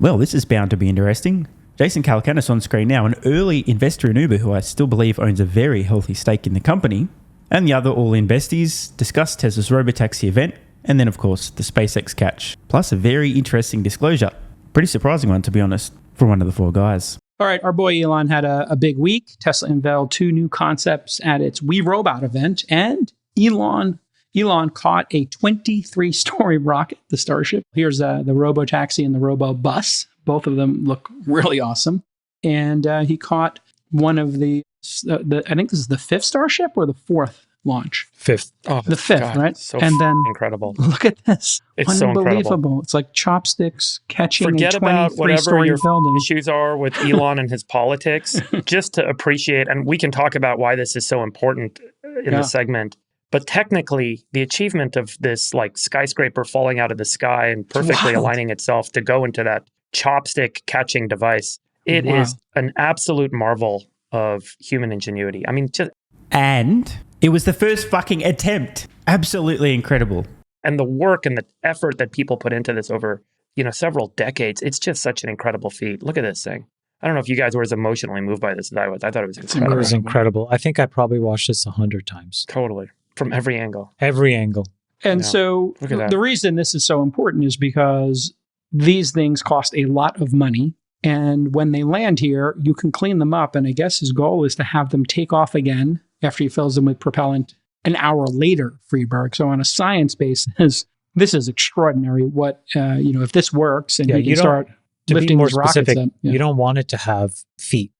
Well, this is bound to be interesting. Jason Calacanis on screen now, an early investor in Uber who I still believe owns a very healthy stake in the company, and the other all-in besties discuss Tesla's Robotaxi event, and then, of course, the SpaceX catch. Plus, a very interesting disclosure. Pretty surprising one, to be honest, for one of the four guys. All right, our boy Elon had a big week. Tesla unveiled 2 new concepts at its We Robot event, and Elon caught a 23-story rocket, the Starship. Here's the Robotaxi and the Robobus. Both of them look really awesome. And he caught one of the I think this is the 5th Starship or the 4th launch? 5th. Oh, the 5th, God, right? So and then incredible. Look at this. It's unbelievable. So incredible. It's like chopsticks catching Forget a about whatever your building. issues are with Elon and his politics, just to appreciate, and we can talk about why this is so important in the segment. But technically, the achievement of this like skyscraper falling out of the sky and perfectly aligning itself to go into that chopstick catching device, it is an absolute marvel of human ingenuity. I mean, And it was the first fucking attempt. Absolutely incredible. And the work and the effort that people put into this over, several decades, it's just such an incredible feat. Look at this thing. I don't know if you guys were as emotionally moved by this as I was. I thought it was incredible. It was incredible. I think I probably watched this 100 times. Totally. From every angle. Every angle. And so the reason this is so important is because these things cost a lot of money. And when they land here, you can clean them up. And I guess his goal is to have them take off again after he fills them with propellant an hour later, Friedberg. So on a science basis, this is extraordinary. What, if this works and you can start lifting these rockets. You don't want it to have feet.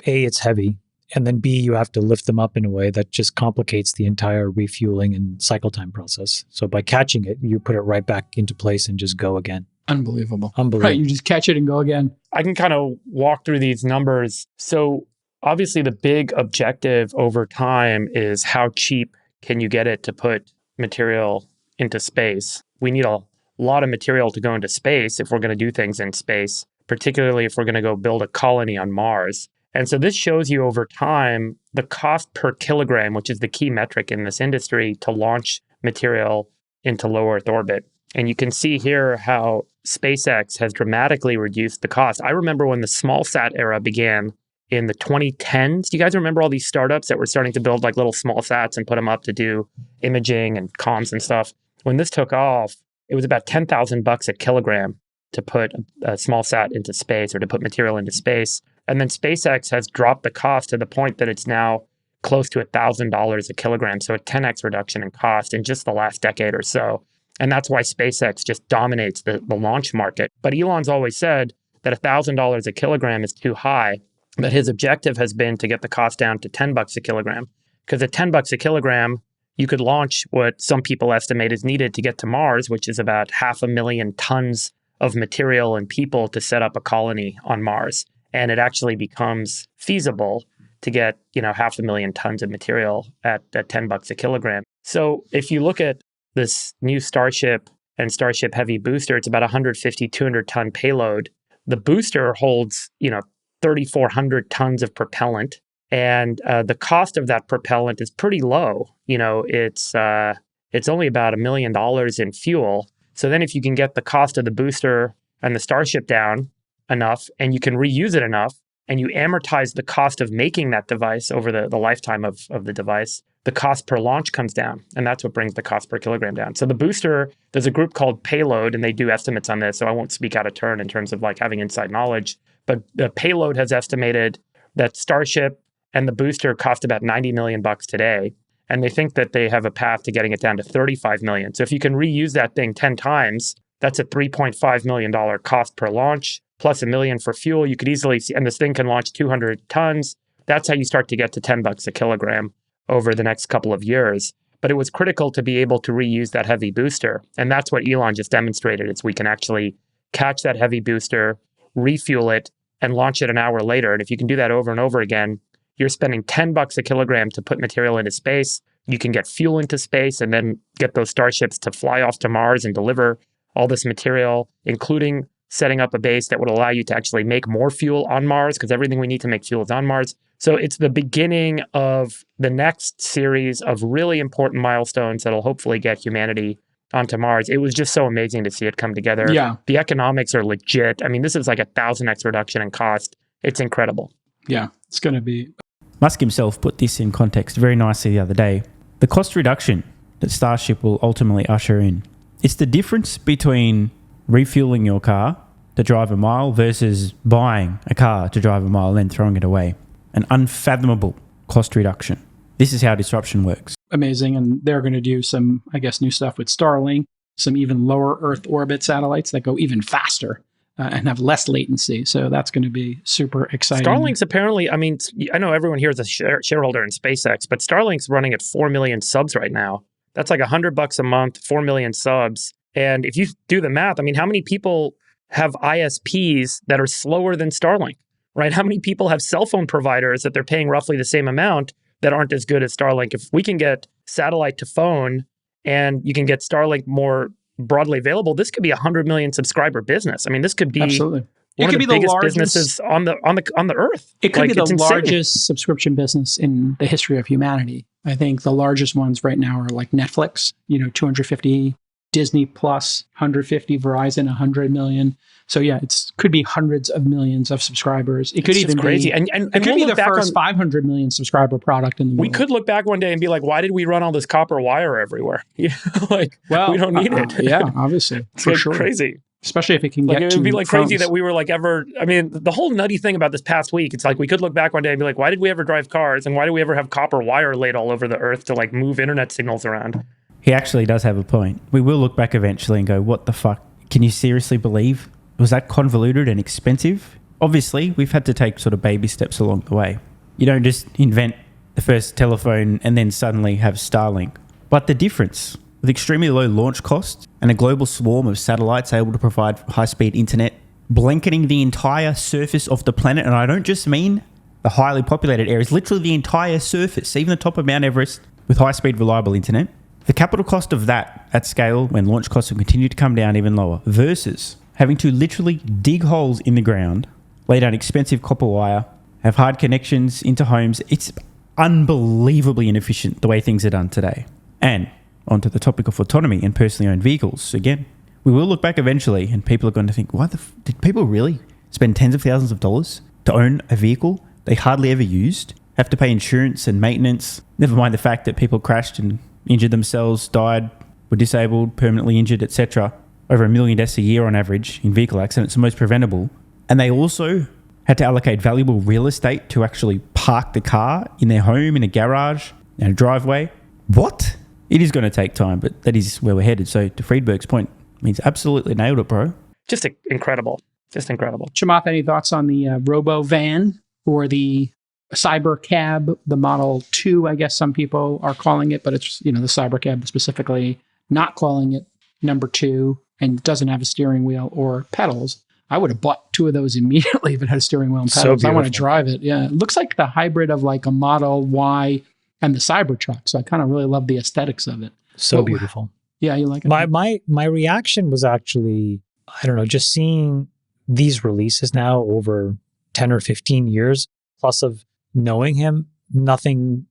A, it's heavy. And then B, you have to lift them up in a way that just complicates the entire refueling and cycle time process. So by catching it, you put it right back into place and just go again. Unbelievable. Right, you just catch it and go again. I can kind of walk through these numbers. So obviously the big objective over time is how cheap can you get it to put material into space. We need a lot of material to go into space if we're going to do things in space, particularly if we're going to go build a colony on Mars. And so this shows you over time the cost per kilogram, which is the key metric in this industry, to launch material into low Earth orbit. And you can see here how SpaceX has dramatically reduced the cost. I remember when the small sat era began in the 2010s. Do you guys remember all these startups that were starting to build like little small sats and put them up to do imaging and comms and stuff? When this took off, it was about $10,000 a kilogram to put a small sat into space or to put material into space. And then SpaceX has dropped the cost to the point that it's now close to $1,000 a kilogram. So a 10x reduction in cost in just the last decade or so. And that's why SpaceX just dominates the launch market. But Elon's always said that $1,000 a kilogram is too high, but his objective has been to get the cost down to $10 a kilogram. Because at $10 a kilogram, you could launch what some people estimate is needed to get to Mars, which is about 500,000 tons of material and people to set up a colony on Mars. And it actually becomes feasible to get, 500,000 tons of material at $10 a kilogram. So if you look at this new Starship and Starship Heavy booster, it's about 150, 200 ton payload. The booster holds, 3,400 tons of propellant. And the cost of that propellant is pretty low. It's only about $1 million in fuel. So then if you can get the cost of the booster and the Starship down enough, and you can reuse it enough, and you amortize the cost of making that device over the lifetime of the device, the cost per launch comes down. And that's what brings the cost per kilogram down. So the booster, there's a group called Payload, and they do estimates on this. So I won't speak out of turn in terms of like having inside knowledge. But the Payload has estimated that Starship and the booster cost about $90 million today. And they think that they have a path to getting it down to $35 million. So if you can reuse that thing 10 times, that's a $3.5 million cost per launch, plus $1 million for fuel. You could easily see, and this thing can launch 200 tons. That's how you start to get to $10 a kilogram over the next couple of years. But it was critical to be able to reuse that heavy booster. And that's what Elon just demonstrated, is we can actually catch that heavy booster, refuel it, and launch it an hour later. And if you can do that over and over again, you're spending $10 a kilogram to put material into space. You can get fuel into space and then get those starships to fly off to Mars and deliver all this material, including setting up a base that would allow you to actually make more fuel on Mars, because everything we need to make fuel is on Mars. So it's the beginning of the next series of really important milestones that'll hopefully get humanity onto Mars. It was just so amazing to see it come together. Yeah. The economics are legit. I mean, this is like 1,000x reduction in cost. It's incredible. Yeah, it's going to be. Musk himself put this in context very nicely the other day. The cost reduction that Starship will ultimately usher in. It's the difference between refueling your car to drive a mile versus buying a car to drive a mile and then throwing it away. An unfathomable cost reduction. This is how disruption works. Amazing. And they're going to do some, I guess, new stuff with Starlink, some even lower Earth orbit satellites that go even faster and have less latency. So that's going to be super exciting. Starlink's apparently, I mean, I know everyone here is a shareholder in SpaceX, but Starlink's running at 4 million subs right now. That's like $100 a month, 4 million subs. And if you do the math, I mean, how many people have ISPs that are slower than Starlink, right? How many people have cell phone providers that they're paying roughly the same amount that aren't as good as Starlink? If we can get satellite to phone and you can get Starlink more broadly available, this could be 100 million subscriber business. I mean, this could be absolutely one of the biggest businesses on the earth. It could be the insane. largest subscription business in the history of humanity. I think the largest ones right now are like Netflix, 250, Disney Plus, 150, Verizon, 100 million. So yeah, it could be hundreds of millions of subscribers. It could even crazy. be, and it could be the first 500 million subscriber product in the world. We could look back one day and be like, why did we run all this copper wire everywhere? We don't need it. Yeah, obviously. It's for like sure. crazy. Especially if it can get to it would be like phones. crazy that we were like ever, I mean, the whole nutty thing about this past week, it's like we could look back one day and be like, why did we ever drive cars? And why do we ever have copper wire laid all over the earth to like move internet signals around? He actually does have a point. We will look back eventually and go, what the fuck? Can you seriously believe? Was that convoluted and expensive? Obviously, we've had to take sort of baby steps along the way. You don't just invent the first telephone and then suddenly have Starlink. But the difference, with extremely low launch costs and a global swarm of satellites able to provide high-speed internet, blanketing the entire surface of the planet, and I don't just mean the highly populated areas, literally the entire surface, even the top of Mount Everest, with high-speed reliable internet. The capital cost of that at scale, when launch costs will continue to come down even lower, versus having to literally dig holes in the ground, lay down expensive copper wire, have hard connections into homes. It's unbelievably inefficient the way things are done today. And onto the topic of autonomy and personally owned vehicles. Again, we will look back eventually and people are going to think, did people really spend tens of thousands of dollars to own a vehicle they hardly ever used, have to pay insurance and maintenance, never mind the fact that people crashed and injured themselves, died, were disabled, permanently injured, etc. Over 1 million deaths a year on average in vehicle accidents, the most preventable. And they also had to allocate valuable real estate to actually park the car in their home, in a garage, in a driveway. What? It is going to take time, but that is where we're headed. So to Friedberg's point, means absolutely nailed it, bro. Just incredible. Just incredible. Chamath, any thoughts on the Robovan or the Cybercab, the Model 2, I guess some people are calling it, but it's, the Cybercab specifically not calling it number 2 and doesn't have a steering wheel or pedals. I would have bought 2 of those immediately if it had a steering wheel and pedals. I want to drive it. Yeah. It looks like the hybrid of like a Model Y and the Cybertruck. So I kind of really love the aesthetics of it. So beautiful. Yeah, you like it? My reaction was actually, I don't know, just seeing these releases now over 10 or 15 years, plus of knowing him, nothing,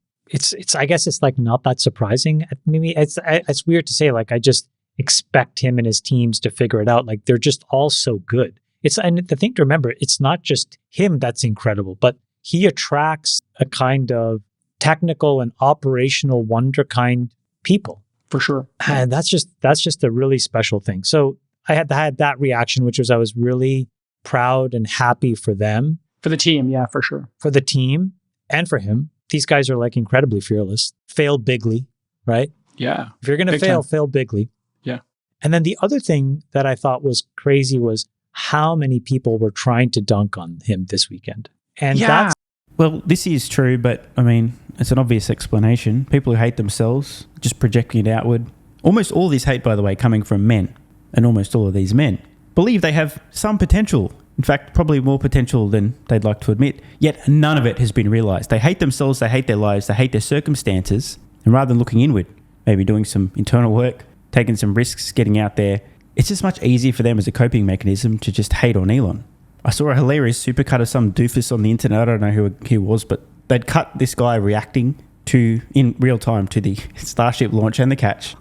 I guess it's like not that surprising. Maybe it's weird to say, like, I just expect him and his teams to figure it out. Like, they're just all so good. And the thing to remember, it's not just him that's incredible, but he attracts a kind of technical and operational wonder kind people. For sure. And that's just a really special thing. So I had that reaction, which was I was really proud and happy for them. For the team, yeah, for sure. For the team and for him. These guys are like incredibly fearless. Fail bigly, right? Yeah. If you're going to fail bigly. Yeah. And then the other thing that I thought was crazy was how many people were trying to dunk on him this weekend. And that's... Well, this is true, but I mean, it's an obvious explanation. People who hate themselves, just projecting it outward. Almost all this hate, by the way, coming from men, and almost all of these men believe they have some potential. In fact, probably more potential than they'd like to admit. Yet none of it has been realized. They hate themselves, they hate their lives, they hate their circumstances. And rather than looking inward, maybe doing some internal work, taking some risks, getting out there, it's just much easier for them as a coping mechanism to just hate on Elon. I saw a hilarious supercut of some doofus on the internet. I don't know who he was, but they'd cut this guy reacting in real time to the Starship launch and the catch.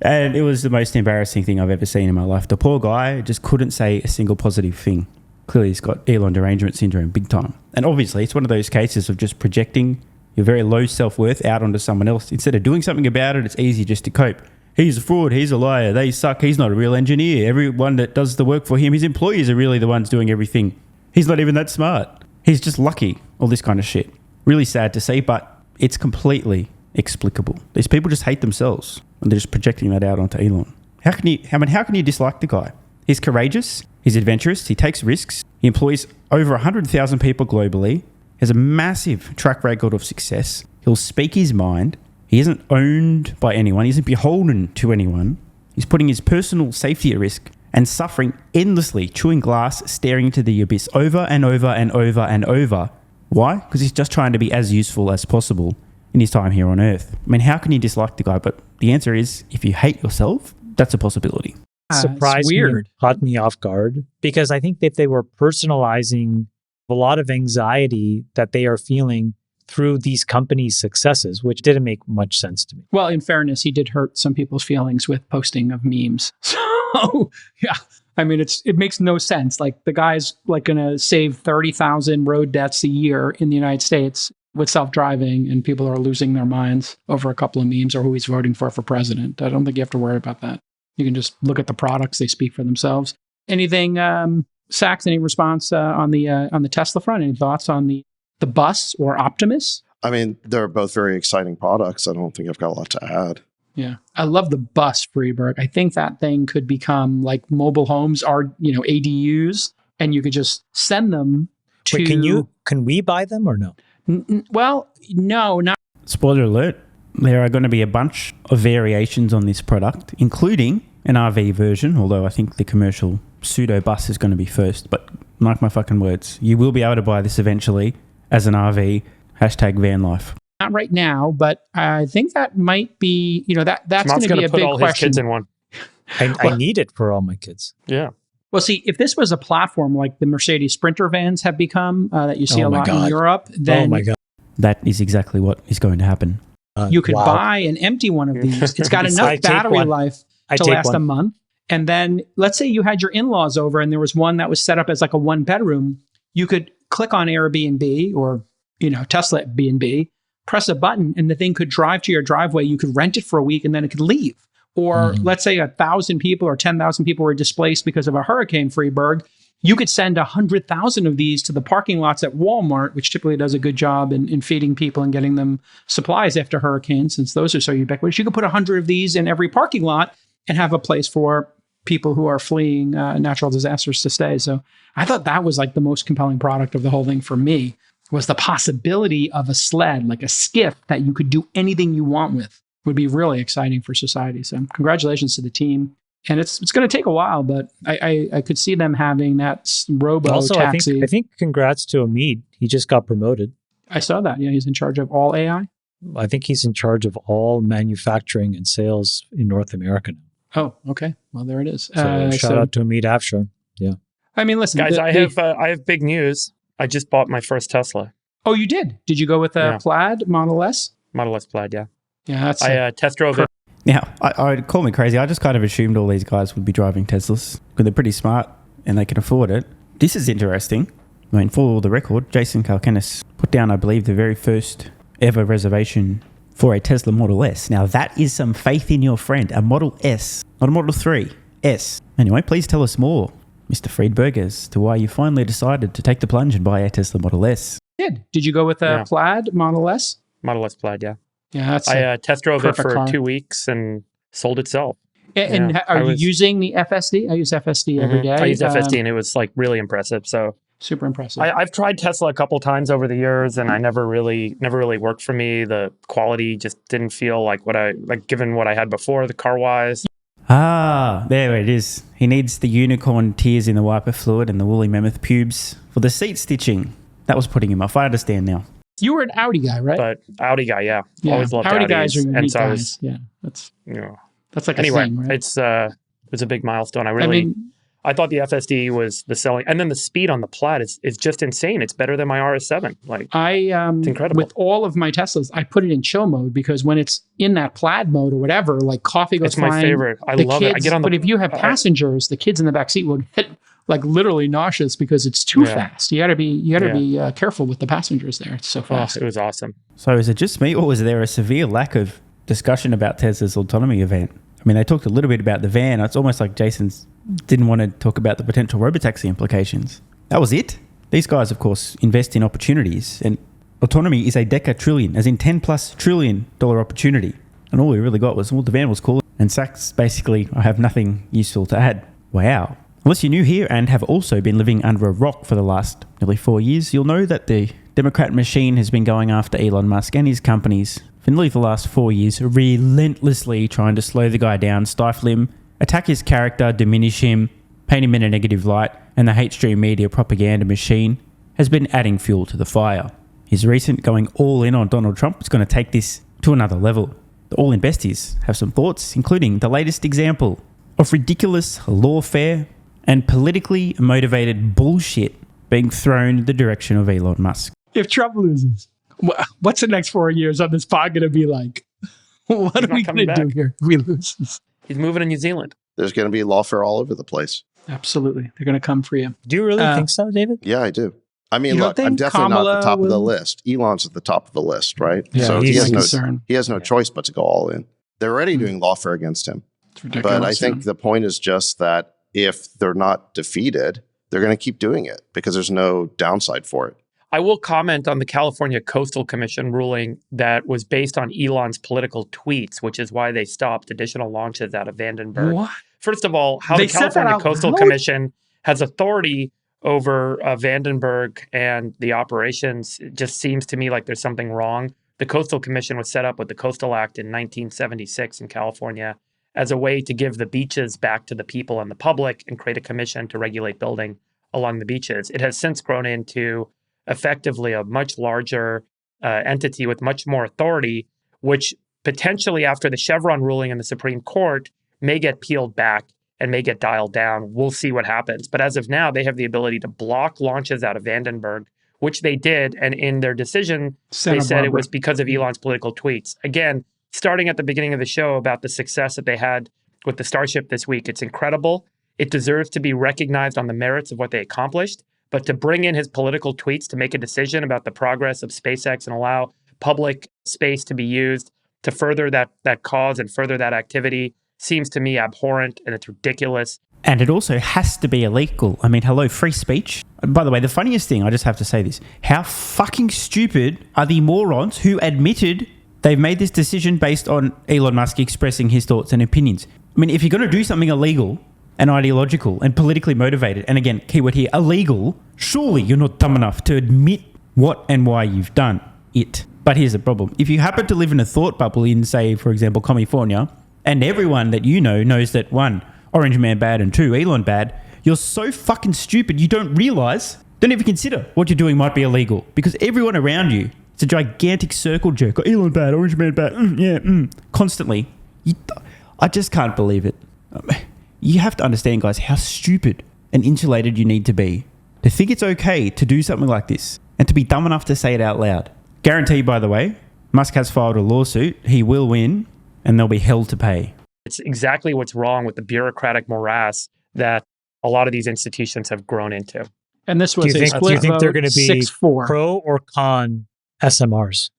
And it was the most embarrassing thing I've ever seen in my life. The poor guy just couldn't say a single positive thing. Clearly he's got Elon derangement syndrome big time. And obviously it's one of those cases of just projecting your very low self-worth out onto someone else. Instead of doing something about it, it's easy just to cope. He's a fraud, he's a liar, they suck, he's not a real engineer. Everyone that does the work for him, his employees are really the ones doing everything. He's not even that smart. He's just lucky. All this kind of shit. Really sad to see, but it's completely explicable. These people just hate themselves and they're just projecting that out onto Elon. How can you dislike the guy? He's courageous, he's adventurous, he takes risks, he employs over 100,000 people globally, has a massive track record of success, he'll speak his mind, he isn't owned by anyone, he isn't beholden to anyone, he's putting his personal safety at risk and suffering endlessly, chewing glass, staring into the abyss over and over and over and over. Why? Because he's just trying to be as useful as possible in his time here on Earth. I mean, how can you dislike the guy? But the answer is, if you hate yourself, that's a possibility. Surprised me, caught me off guard, because I think that they were personalizing a lot of anxiety that they are feeling through these companies' successes, which didn't make much sense to me. Well, in fairness, he did hurt some people's feelings with posting of memes. So, yeah. I mean, it makes no sense. Like, the guy's like going to save 30,000 road deaths a year in the United States with self-driving, and people are losing their minds over a couple of memes or who he's voting for president. I don't think you have to worry about that. You can just look at the products; they speak for themselves. Anything, Sachs? Any response on the Tesla front? Any thoughts on the bus or Optimus? I mean, they're both very exciting products. I don't think I've got a lot to add. Yeah. I love the bus, Freeberg. I think that thing could become like mobile homes are, ADUs, and you could just send them to... Wait, can we buy them or no? Well, no, not... Spoiler alert, there are going to be a bunch of variations on this product, including an RV version, although I think the commercial pseudo bus is going to be first. But mark my fucking words, you will be able to buy this eventually as an RV, #van life. Not right now, but I think that might be, that's going to be a big all question. His kids in one. I need it for all my kids. Yeah. Well, see, if this was a platform like the Mercedes Sprinter vans have become, that you see a lot in Europe, then that is exactly what is going to happen. You could buy an empty one of these. It's got enough battery life to last a month. And then let's say you had your in-laws over and there was one that was set up as like a one bedroom. You could click on Airbnb or, Tesla B&B, press a button, and the thing could drive to your driveway. You could rent it for a week and then it could leave. Or let's say 1,000 people or 10,000 people were displaced because of a hurricane, Freeberg. You could send 100,000 of these to the parking lots at Walmart, which typically does a good job in feeding people and getting them supplies after hurricanes, since those are so ubiquitous. You could put 100 of these in every parking lot and have a place for people who are fleeing natural disasters to stay. So I thought that was like the most compelling product of the whole thing for me, was the possibility of a sled, like a skiff that you could do anything you want with. Would be really exciting for society. So congratulations to the team. And it's going to take a while, but I could see them having that Robotaxi. Also, I think congrats to Omid. He just got promoted. I saw that. Yeah, he's in charge of all AI. I think he's in charge of all manufacturing and sales in North America now. Oh, okay. Well, there it is. So shout out to Omid Afshar. Yeah. I mean, listen, guys, I have big news. I just bought my first Tesla. Oh, you did? Did you go with a Plaid Model S? Model S Plaid, yeah. Yeah, that's. I test drove it. Now, I call me crazy. I just kind of assumed all these guys would be driving Teslas because they're pretty smart and they can afford it. This is interesting. I mean, for the record, Jason Kalkenis put down, I believe, the very first ever reservation for a Tesla Model S. Now, that is some faith in your friend. A Model S, not a Model 3, S. Anyway, please tell us more, Mr. Friedberg, as to why you finally decided to take the plunge and buy a Tesla Model S. Did you go with a Plaid Model S? Model S Plaid, yeah. Yeah, that's I test drove it for car. 2 weeks and sold itself. And are you using the FSD? I use FSD every day. I use FSD and it was like really impressive. So super impressive. I've tried Tesla a couple times over the years and I never really worked for me. The quality just didn't feel like given what I had before, the car wise. Ah, there it is. He needs the unicorn tears in the wiper fluid and the woolly mammoth pubes for the seat stitching. That was putting him off. I understand now. You were an Audi guy, right? But Audi guy, yeah. Always loved Audi Audis. guys are unique so guys. That's like a thing, right? It's a big milestone. I I thought the FSD was the selling, and then the speed on the Plaid is just insane. It's better than my RS7. Like it's incredible. With all of my Teslas, I put it in chill mode because when it's in that Plaid mode or whatever, like coffee goes flying. It's my favorite. I love it. I get on but if you have passengers, the kids in the back seat will get like literally nauseous because it's too fast. You got to be careful with the passengers there. It's so fast. It was awesome. So is it just me, or was there a severe lack of discussion about Tesla's autonomy event? I mean, they talked a little bit about the van. It's almost like Jason's didn't want to talk about the potential robotaxi implications. That was it. These guys, of course, invest in opportunities, and autonomy is a deca-trillion, as in $10+ trillion opportunity. And all we really got was, well, the van was cool. And Sachs, basically, I have nothing useful to add. Wow. Unless you're new here and have also been living under a rock for the last nearly 4 years, you'll know that the Democrat machine has been going after Elon Musk and his companies for nearly the last 4 years, relentlessly trying to slow the guy down, stifle him, attack his character, diminish him, paint him in a negative light, and the hate stream media propaganda machine has been adding fuel to the fire. His recent going all in on Donald Trump is going to take this to another level. The All-In Besties have some thoughts, including the latest example of ridiculous lawfare and politically motivated bullshit being thrown in the direction of Elon Musk. If Trump loses, what's the next 4 years on this pod going to be like? What are we going to do here if we lose? He's moving to New Zealand. There's going to be lawfare all over the place. Absolutely. They're going to come for you. Do you really think so, David? Yeah, I do. I mean, look, I'm definitely not at the top of the list. Elon's at the top of the list, right? Yeah, so he has no choice but to go all in. They're already doing lawfare against him. It's ridiculous. But I think the point is just that if they're not defeated, they're going to keep doing it because there's no downside for it. I will comment on the California Coastal Commission ruling that was based on Elon's political tweets, which is why they stopped additional launches out of Vandenberg. What? First of all, how the California Coastal Commission has authority over Vandenberg and the operations, it just seems to me like there's something wrong. The Coastal Commission was set up with the Coastal Act in 1976 in California as a way to give the beaches back to the people and the public and create a commission to regulate building along the beaches. It has since grown into effectively a much larger entity with much more authority, which potentially after the Chevron ruling in the Supreme Court may get peeled back and may get dialed down. We'll see what happens. But as of now, they have the ability to block launches out of Vandenberg, which they did. And in their decision, they said it was because of Elon's political tweets. Again, starting at the beginning of the show about the success that they had with the Starship this week, it's incredible. It deserves to be recognized on the merits of what they accomplished. But to bring in his political tweets to make a decision about the progress of SpaceX and allow public space to be used to further that cause and further that activity seems to me abhorrent, and it's ridiculous. And it also has to be illegal. I mean, hello, free speech. By the way, the funniest thing, I just have to say this, how fucking stupid are the morons who admitted they've made this decision based on Elon Musk expressing his thoughts and opinions? I mean, if you're going to do something illegal and ideological and politically motivated, and again, keyword here, illegal, surely you're not dumb enough to admit what and why you've done it. But here's the problem. If you happen to live in a thought bubble in, say, for example, California, and everyone that you know knows that 1, Orange Man bad, and 2, Elon bad, you're so fucking stupid you don't realize, don't even consider what you're doing might be illegal, because everyone around you, it's a gigantic circle jerk. Elon bad, Orange Man bad, constantly. I just can't believe it. You have to understand, guys, how stupid and insulated you need to be to think it's okay to do something like this and to be dumb enough to say it out loud. Guarantee, by the way, Musk has filed a lawsuit. He will win, and they'll be held to pay. It's exactly what's wrong with the bureaucratic morass that a lot of these institutions have grown into. And this was do you think they're going to be 6-4. pro or con SMRs?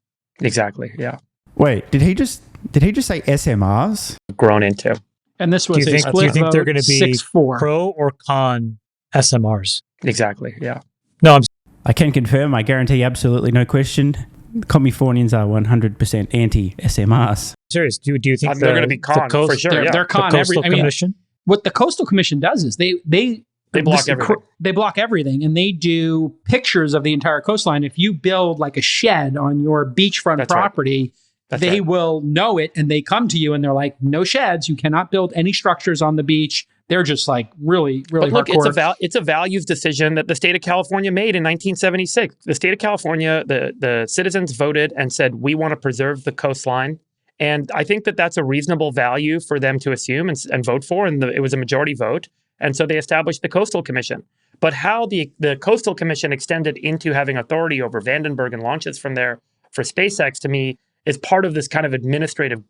Exactly, yeah. Wait, did he just say SMRs? Grown into. And this was do you think they're going to be 6-4. pro or con SMRs? Exactly, yeah. No, I can confirm, I guarantee absolutely no question, Californians are 100% anti-SMRs. Serious, do you think they're going to be con, for sure, they're con Coastal Commission? What the Coastal Commission does is they block everything. They block everything, and they do pictures of the entire coastline. If you build like a shed on your beachfront property, they will know it, and they come to you and they're like, no sheds. You cannot build any structures on the beach. They're just like really, really but look, hardcore. it's a values decision that the state of California made in 1976. The state of California, the citizens voted and said, we want to preserve the coastline. And I think that that's a reasonable value for them to assume and vote for. And it was a majority vote. And so they established the Coastal Commission. But how the Coastal Commission extended into having authority over Vandenberg and launches from there for SpaceX, to me, is part of this kind of administrative,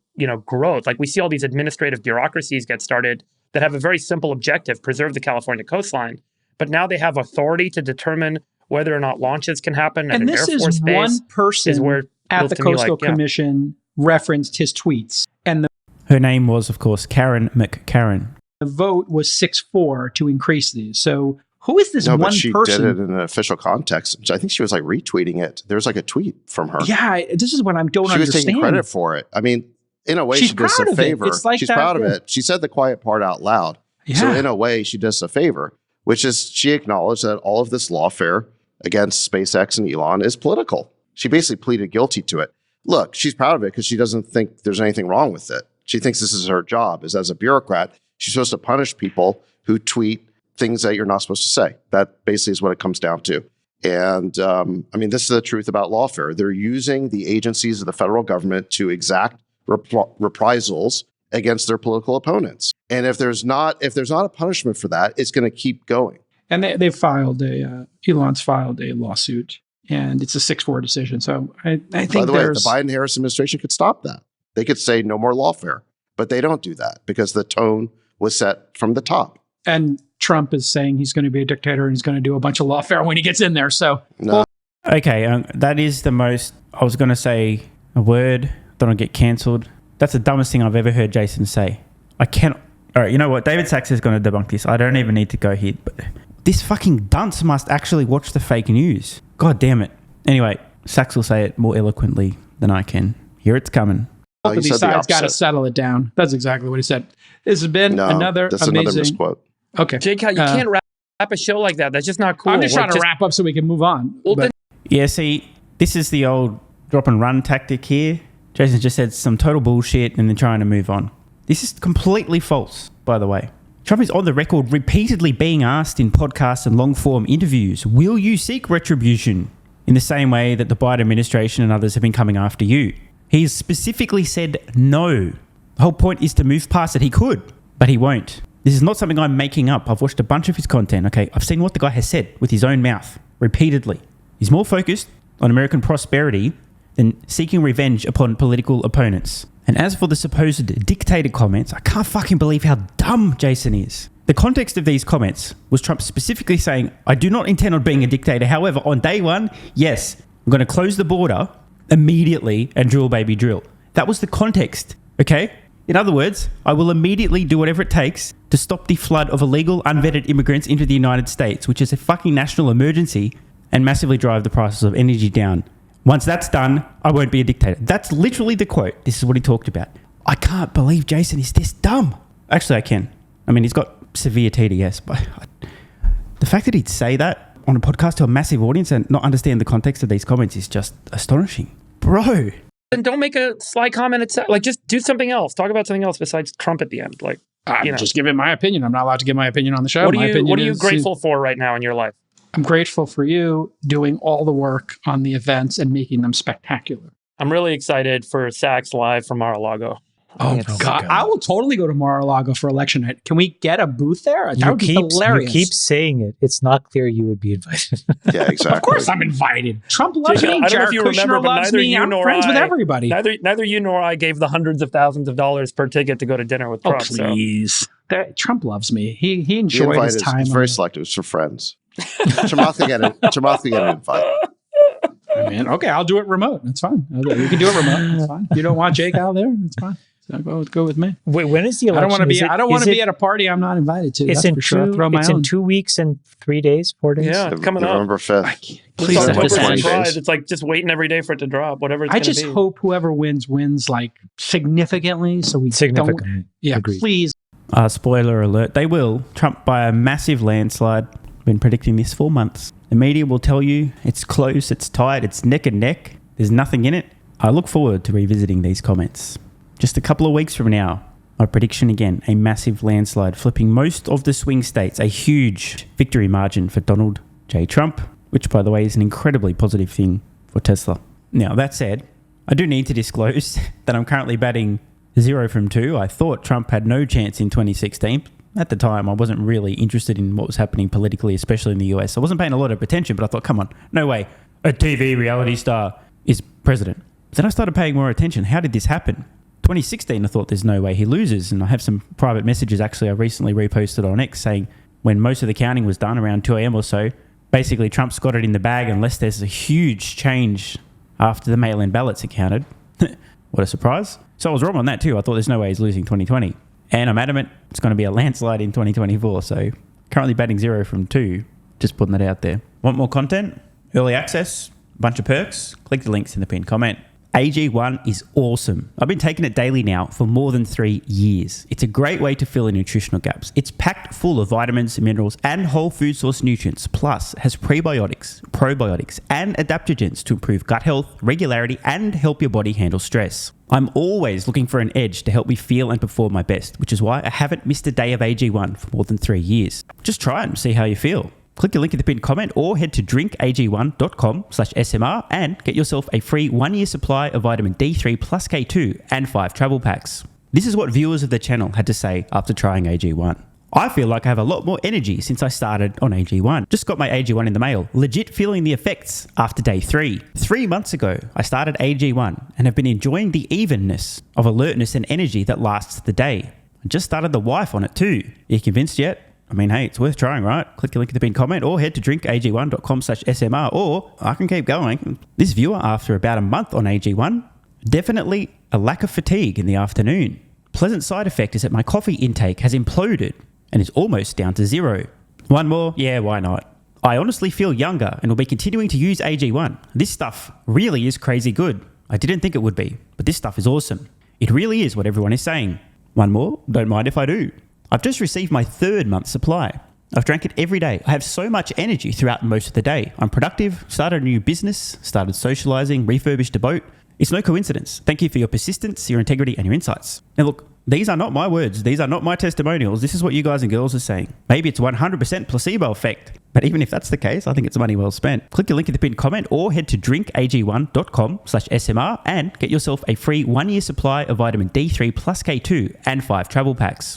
growth. Like we see all these administrative bureaucracies get started that have a very simple objective: preserve the California coastline. But now they have authority to determine whether or not launches can happen at and an this Air Force is base. one person is where at the Coastal Commission referenced his tweets, and Her name was, of course, Karen McCarran. the vote was 6-4 to increase these. So who is this No, one but she person? did it in an official context. I think she was like retweeting it. There's like a tweet from her. Yeah, this is what I don't She was understand. taking credit for it. I mean, in a way, She's she does proud a of it. favor. It's like She's that, proud of yeah. it. She said the quiet part out loud. Yeah. So in a way, she does a favor, which is she acknowledged that all of this lawfare against SpaceX and Elon is political. She basically pleaded guilty to it. Look, she's proud of it because she doesn't think there's anything wrong with it. She thinks this is her job. As a bureaucrat, she's supposed to punish people who tweet things that you're not supposed to say. That basically is what it comes down to. And I mean, this is the truth about lawfare. They're using the agencies of the federal government to exact reprisals against their political opponents. And if there's not a punishment for that, it's going to keep going. And they filed Elon's filed a lawsuit, and it's a 6-4 decision. So I think By the way, the there's Biden-Harris administration could stop that. They could say no more lawfare, but they don't do that because the tone was set from the top. and Trump is saying he's going to be a dictator and he's going to do a bunch of lawfare when he gets in there. So No. Okay, that is the most, I was going to say a word, don't want to get cancelled. That's the dumbest thing I've ever heard Jason say. I cannot. All right, you know what? David Sachs is going to debunk this. I don't even need to go here. But this fucking dunce must actually watch the fake news. God damn it. Anyway, Sachs will say it more eloquently than I can. Here it's coming. both he of these said the sides got to opposite. settle it down. That's exactly what he said. This has been another that's amazing. another misquote. Okay, Jake, you can't wrap a show like that. That's just not cool. I'm just trying to wrap up so we can move on. Well, But Yeah, see, this is the old drop and run tactic here. Jason just said some total bullshit and then trying to move on. This is completely false, by the way. Trump is on the record repeatedly being asked in podcasts and long-form interviews, will you seek retribution in the same way that the Biden administration and others have been coming after you? He's specifically said no. The whole point is to move past it. He could, but he won't. This is not something I'm making up. I've watched a bunch of his content, okay? I've seen what the guy has said with his own mouth repeatedly. He's more focused on American prosperity than seeking revenge upon political opponents. And as for the supposed dictator comments, I can't fucking believe how dumb Jason is. The context of these comments was Trump specifically saying, I do not intend on being a dictator. However, on day one, yes, I'm going to close the border immediately and drill, baby, drill. That was the context, okay? In other words, I will immediately do whatever it takes to stop the flood of illegal, unvetted immigrants into the United States, which is a fucking national emergency, and massively drive the prices of energy down. Once that's done, I won't be a dictator. That's literally the quote. This is what he talked about. I can't believe Jason is this dumb. Actually, I can. I mean, he's got severe TDS, but the fact that he'd say that on a podcast to a massive audience and not understand the context of these comments is just astonishing. Bro. And don't make a sly comment. Like, just do something else. Talk about something else besides Trump at the end. Like, I'm just giving my opinion. I'm not allowed to give my opinion on the show. what My are opinion you is- grateful for right now in your life? I'm grateful for you doing all the work on the events and making them spectacular. I'm really excited for Sachs live from Mar-a-Lago. Oh, God. I will totally go to Mar-a-Lago for election night. Can we get a booth there? That would be hilarious. You keep saying it. It's not clear you would be invited. Yeah, exactly. Of course I'm invited. Trump loves Jake, me. I don't know Jared if you Kushner remember, but loves neither me. you I'm nor friends with I- everybody. Neither you nor I gave the hundreds of thousands of dollars per ticket to go to dinner with Oh, Trump. please. Trump loves me. He He enjoyed invited, his time. it's very selective. It's for friends. Chamath can get an invite. I mean, okay, I'll do it remote. That's fine. You can do it remote. That's fine. You don't want Jake out there? That's fine. So go with me. Wait, when is the election? I don't want to be at at a party I'm not invited to. It's That's in for sure. I'll throw my It's own. in 2 weeks and 3 days, 4 days. Yeah, coming up. November 5th. Please It's don't October disappoint. 25. It's like just waiting every day for it to drop, whatever it's I gonna just be. hope whoever wins like significantly, so we don't. Significantly. Yeah, Agreed. please. Spoiler alert, they will. Trump by a massive landslide. Been predicting this for months. The media will tell you it's close, it's tight, it's neck and neck. There's nothing in it. I look forward to revisiting these comments. Just a couple of weeks from now, my prediction again, a massive landslide flipping most of the swing states, a huge victory margin for Donald J. Trump, which by the way is an incredibly positive thing for Tesla. Now that said, I do need to disclose that I'm currently batting 0 from 2. I thought Trump had no chance in 2016. at the time, I wasn't really interested in what was happening politically, especially in the US. I wasn't paying a lot of attention, but I thought, come on, no way. A TV reality star is president. But then I started paying more attention. How did this happen? 2016, I thought there's no way he loses. And I have some private messages, actually, I recently reposted on X saying when most of the counting was done around 2 a.m. or so, basically Trump's got it in the bag unless there's a huge change after the mail-in ballots are counted. What a surprise. So I was wrong on that too. I thought there's no way he's losing 2020. And I'm adamant it's going to be a landslide in 2024. So currently batting 0 from 2. Just putting that out there. Want more content? Early access? Bunch of perks? Click the links in the pinned comment. AG1 is awesome. I've been taking it daily now for more than 3 years. It's a great way to fill in nutritional gaps. It's packed full of vitamins, minerals, and whole food source nutrients, plus has prebiotics, probiotics, and adaptogens to improve gut health, regularity, and help your body handle stress. I'm always looking for an edge to help me feel and perform my best, which is why I haven't missed a day of AG1 for more than 3 years. Just try it and see how you feel. Click the link in the pinned comment or head to drinkag1.com/SMR and get yourself a free 1-year supply of vitamin D3 plus K2 and 5 travel packs. This is what viewers of the channel had to say after trying AG1. I feel like I have a lot more energy since I started on AG1. Just got my AG1 in the mail. Legit feeling the effects after day 3. 3 months ago, I started AG1 and have been enjoying the evenness of alertness and energy that lasts the day. I just started the wife on it too. Are you convinced yet? I mean, hey, it's worth trying, right? Click the link in the pinned comment or head to drinkag1.com/SMR or I can keep going. This viewer, after about a month on AG1, definitely a lack of fatigue in the afternoon. Pleasant side effect is that my coffee intake has imploded and is almost down to 0. One more? Yeah, why not? I honestly feel younger and will be continuing to use AG1. This stuff really is crazy good. I didn't think it would be, but this stuff is awesome. It really is what everyone is saying. One more? Don't mind if I do. I've just received my 3rd month supply. I've drank it every day. I have so much energy throughout most of the day. I'm productive, started a new business, started socializing, refurbished a boat. It's no coincidence. Thank you for your persistence, your integrity, and your insights. Now look, these are not my words. These are not my testimonials. This is what you guys and girls are saying. Maybe it's 100% placebo effect. But even if that's the case, I think it's money well spent. Click the link in the pinned comment or head to drinkag1.com/SMR and get yourself a free 1-year supply of vitamin D3 plus K2 and 5 travel packs.